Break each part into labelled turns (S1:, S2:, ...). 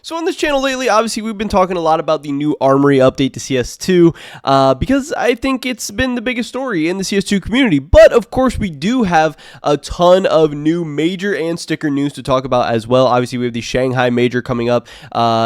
S1: So on this channel lately, obviously we've been talking a lot about the new Armory update to CS2 because I think it's been the biggest story in the CS2 community. But of course, we do have a ton of new major and sticker news to talk about as well. Obviously, we have the Shanghai major coming up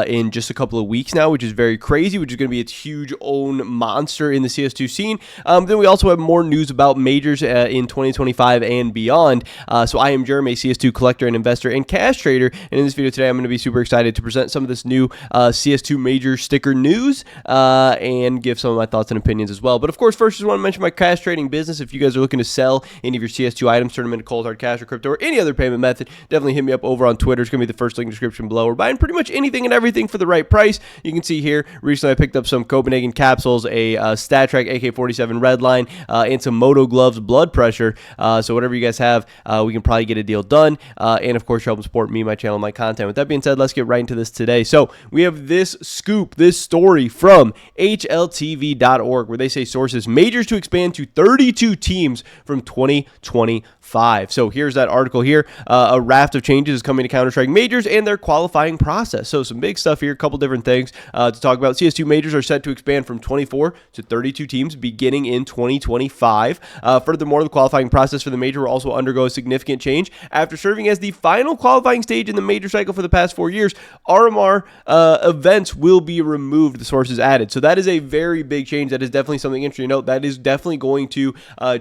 S1: in just a couple of weeks now, which is very crazy, which is going to be its huge own monster in the CS2 scene. Then we also have more news about majors in 2025 and beyond. So I am Jeremy, a CS2 collector and investor and cash trader. And in this video today, I'm going to be super excited to present some of this new CS2 major sticker news and give some of my thoughts and opinions as well. But of course, first, I just want to mention my cash trading business. If you guys are looking to sell any of your CS2 items, turn them into cold hard cash or crypto or any other payment method, definitely hit me up over on Twitter. It's going to be the first link in the description below. We're buying pretty much anything and everything for the right price. You can see here, recently I picked up some Copenhagen capsules, a StatTrak AK-47 Redline, and some Moto Gloves blood pressure. So whatever you guys have, we can probably get a deal done. And of course, you're helping support me, my channel, and my content. With that being said, let's get right into this today. So we have this scoop, this story from HLTV.org, where they say sources majors to expand to 32 teams from 2025. So here's that article here. A raft of changes is coming to Counter-Strike majors and their qualifying process. So some big stuff here, a couple different things to talk about. CS2 majors are set to expand from 24 to 32 teams beginning in 2025. Furthermore, the qualifying process for the major will also undergo a significant change. After serving as the final qualifying stage in the major cycle for the past 4 years, RMR events will be removed, the sources added. So that is a very big change. That is definitely something interesting to note. That is definitely going to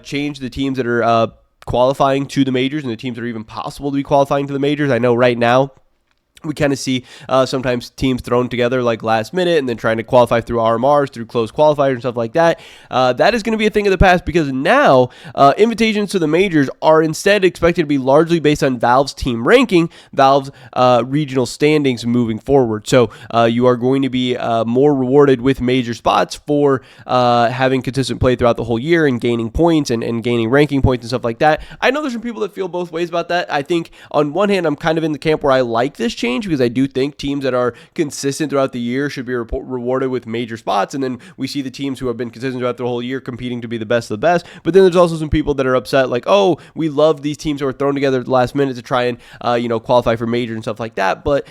S1: change the teams that are qualifying to the majors and the teams that are even possible to be qualifying to the majors. I know right now we kind of see sometimes teams thrown together like last minute and then trying to qualify through RMRs, through closed qualifiers and stuff like that. That is going to be a thing of the past because now invitations to the majors are instead expected to be largely based on Valve's team ranking, Valve's regional standings moving forward. So you are going to be more rewarded with major spots for having consistent play throughout the whole year and gaining points and gaining ranking points and stuff like that. I know there's some people that feel both ways about that. I think on one hand, I'm kind of in the camp where I like this change, because I do think teams that are consistent throughout the year should be rewarded with major spots, and then we see the teams who have been consistent throughout the whole year competing to be the best of the best. But then there's also some people that are upset, like, oh, we love these teams who are thrown together at the last minute to try and qualify for major and stuff like that. But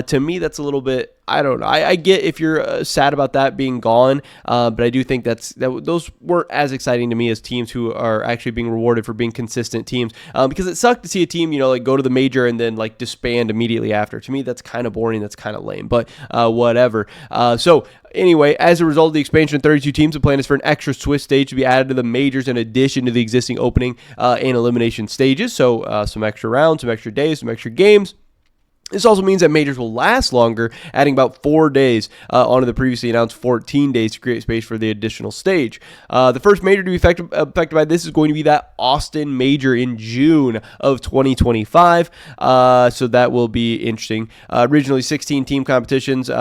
S1: to me, that's a little bit, I don't know. I get if you're sad about that being gone, but I do think those weren't as exciting to me as teams who are actually being rewarded for being consistent teams. Because it sucked to see a team, like go to the major and then like disband immediately after. To me, that's kind of boring. That's kind of lame. But whatever. So anyway, as a result of the expansion of 32 teams, the plan is for an extra Swiss stage to be added to the majors in addition to the existing opening and elimination stages. So some extra rounds, some extra days, some extra games. This also means that majors will last longer, adding about 4 days onto the previously announced 14 days to create space for the additional stage. The first major to be affected by this is going to be that Austin major in June of 2025. So that will be interesting. Originally 16 team competitions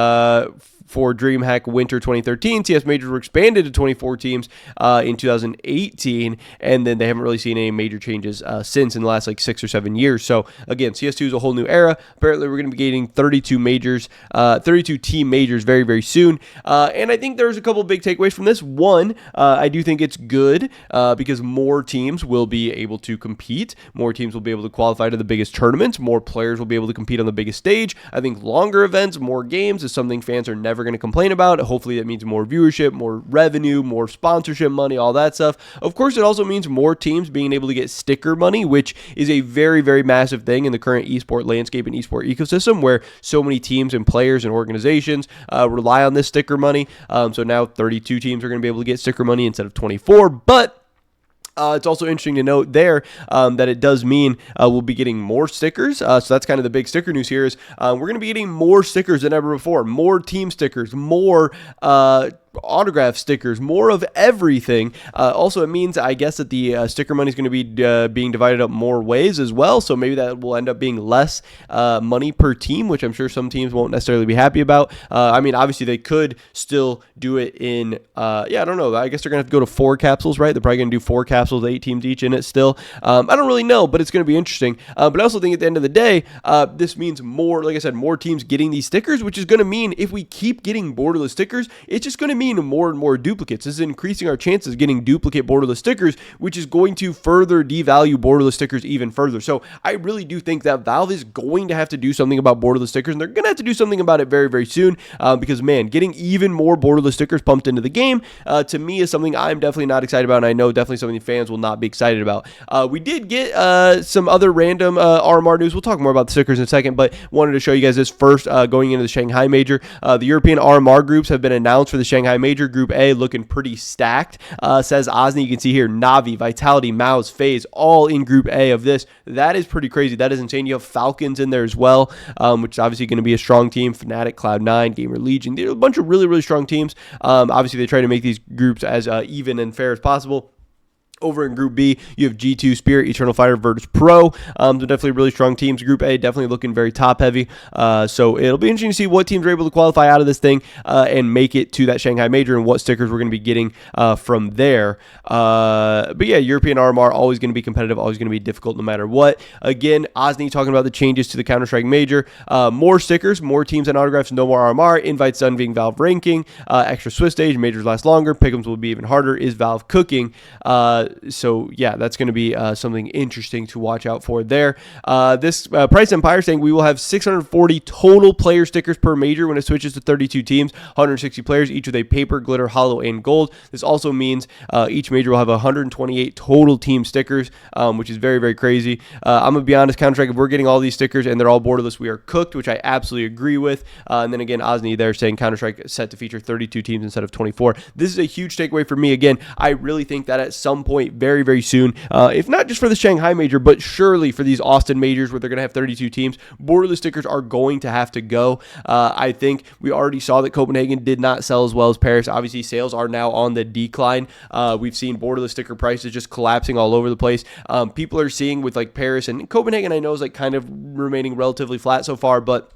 S1: for DreamHack Winter 2013. CS majors were expanded to 24 teams in 2018, and then they haven't really seen any major changes since in the last like 6 or 7 years. So again, CS2 is a whole new era. Apparently, we're going to be getting 32 majors, 32 team majors very, very soon. And I think there's a couple of big takeaways from this. One, I do think it's good because more teams will be able to compete. More teams will be able to qualify to the biggest tournaments. More players will be able to compete on the biggest stage. I think longer events, more games is something fans are never going to complain about. Hopefully that means more viewership, more revenue, more sponsorship money, all that stuff. Of course, it also means more teams being able to get sticker money, which is a very, very massive thing in the current esport landscape and esport ecosystem, where so many teams and players and organizations rely on this sticker money. So now 32 teams are going to be able to get sticker money instead of 24, but it's also interesting to note there that it does mean we'll be getting more stickers. So that's kind of the big sticker news here is we're going to be getting more stickers than ever before, more team stickers, more autograph stickers, more of everything. Also, it means, I guess, that the sticker money is going to be being divided up more ways as well. So maybe that will end up being less money per team, which I'm sure some teams won't necessarily be happy about. I mean, obviously, they could still do it in, I don't know. I guess they're going to have to go to 4 capsules, right? They're probably going to do 4 capsules, 8 teams each in it still. I don't really know, but it's going to be interesting. But I also think at the end of the day, this means more, like I said, more teams getting these stickers, which is going to mean if we keep getting borderless stickers, it's just going to mean more and more duplicates. This is increasing our chances of getting duplicate borderless stickers, which is going to further devalue borderless stickers even further. So I really do think that Valve is going to have to do something about borderless stickers, and they're going to have to do something about it very, very soon, because, man, getting even more borderless stickers pumped into the game, to me, is something I'm definitely not excited about, and I know definitely some of the fans will not be excited about. We did get some other random RMR news. We'll talk more about the stickers in a second, but wanted to show you guys this first going into the Shanghai Major. The European RMR groups have been announced for the Shanghai Major. Group A looking pretty stacked, says Osni. You can see here Navi, Vitality, Mouse, FaZe, all in Group A of this. That is pretty crazy. That is insane. You have Falcons in there as well, which is obviously going to be a strong team. Fnatic, Cloud9, Gamer Legion. They're a bunch of really, really strong teams. Obviously, they try to make these groups as even and fair as possible. Over in Group B, you have G2, Spirit, Eternal Fighter, Virtus Pro. They're definitely really strong teams. Group A definitely looking very top-heavy. So it'll be interesting to see what teams are able to qualify out of this thing and make it to that Shanghai Major, and what stickers we're going to be getting from there. But yeah, European RMR always going to be competitive, always going to be difficult no matter what. Again, Osni talking about the changes to the Counter-Strike Major. More stickers, more teams and autographs, no more RMR. Invites done being Valve ranking. Extra Swiss stage, majors last longer. Pick'ems will be even harder. Is Valve cooking? So yeah, that's going to be something interesting to watch out for there. This Price Empire saying we will have 640 total player stickers per major when it switches to 32 teams, 160 players, each with a paper, glitter, hollow, and gold. This also means each major will have 128 total team stickers, which is very, very crazy. I'm going to be honest, Counter-Strike, if we're getting all these stickers and they're all borderless, we are cooked, which I absolutely agree with. And then again, Osni there saying Counter-Strike set to feature 32 teams instead of 24. This is a huge takeaway for me. Again, I really think that at some point, very, very soon, if not just for the Shanghai Major, but surely for these Austin Majors where they're going to have 32 teams, borderless stickers are going to have to go. I think we already saw that Copenhagen did not sell as well as Paris. Obviously, sales are now on the decline. We've seen borderless sticker prices just collapsing all over the place. People are seeing with like Paris and Copenhagen, I know is like kind of remaining relatively flat so far, but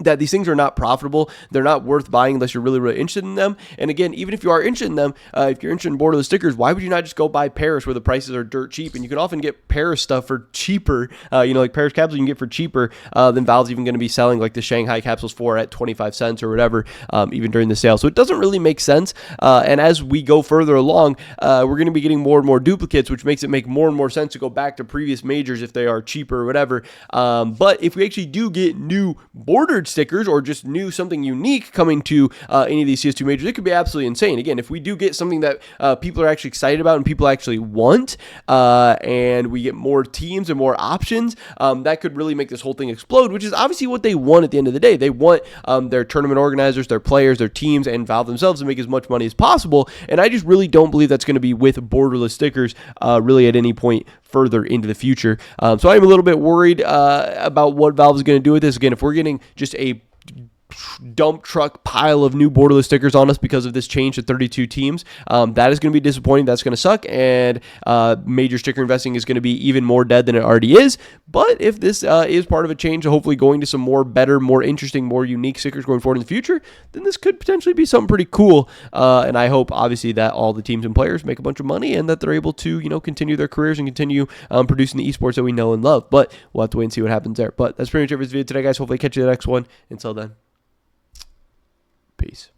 S1: that these things are not profitable. They're not worth buying unless you're really, really interested in them. And again, even if you are interested in them, if you're interested in borderless stickers, why would you not just go buy Paris where the prices are dirt cheap? And you can often get Paris stuff for cheaper, like Paris capsules you can get for cheaper than Valve's even going to be selling like the Shanghai capsules for at 25 cents or whatever, even during the sale. So it doesn't really make sense. And as we go further along, we're going to be getting more and more duplicates, which makes it make more and more sense to go back to previous majors if they are cheaper or whatever. But if we actually do get new bordered stickers or just new something unique coming to any of these CS2 majors, it could be absolutely insane. Again, if we do get something that people are actually excited about and people actually want, and we get more teams and more options, that could really make this whole thing explode, which is obviously what they want at the end of the day. They want their tournament organizers, their players, their teams, and Valve themselves to make as much money as possible, and I just really don't believe that's going to be with borderless stickers really at any point further into the future. So I'm a little bit worried about what Valve is going to do with this. Again, if we're getting just a dump truck pile of new borderless stickers on us because of this change to 32 teams, that is going to be disappointing. That's going to suck, and major sticker investing is going to be even more dead than it already is. But if this is part of a change, hopefully going to some more better, more interesting, more unique stickers going forward in the future, then this could potentially be something pretty cool. And I hope, obviously, that all the teams and players make a bunch of money and that they're able to, continue their careers and continue producing the esports that we know and love. But we'll have to wait and see what happens there. But that's pretty much it for this video today, guys. Hopefully catch you in the next one. Until then, peace.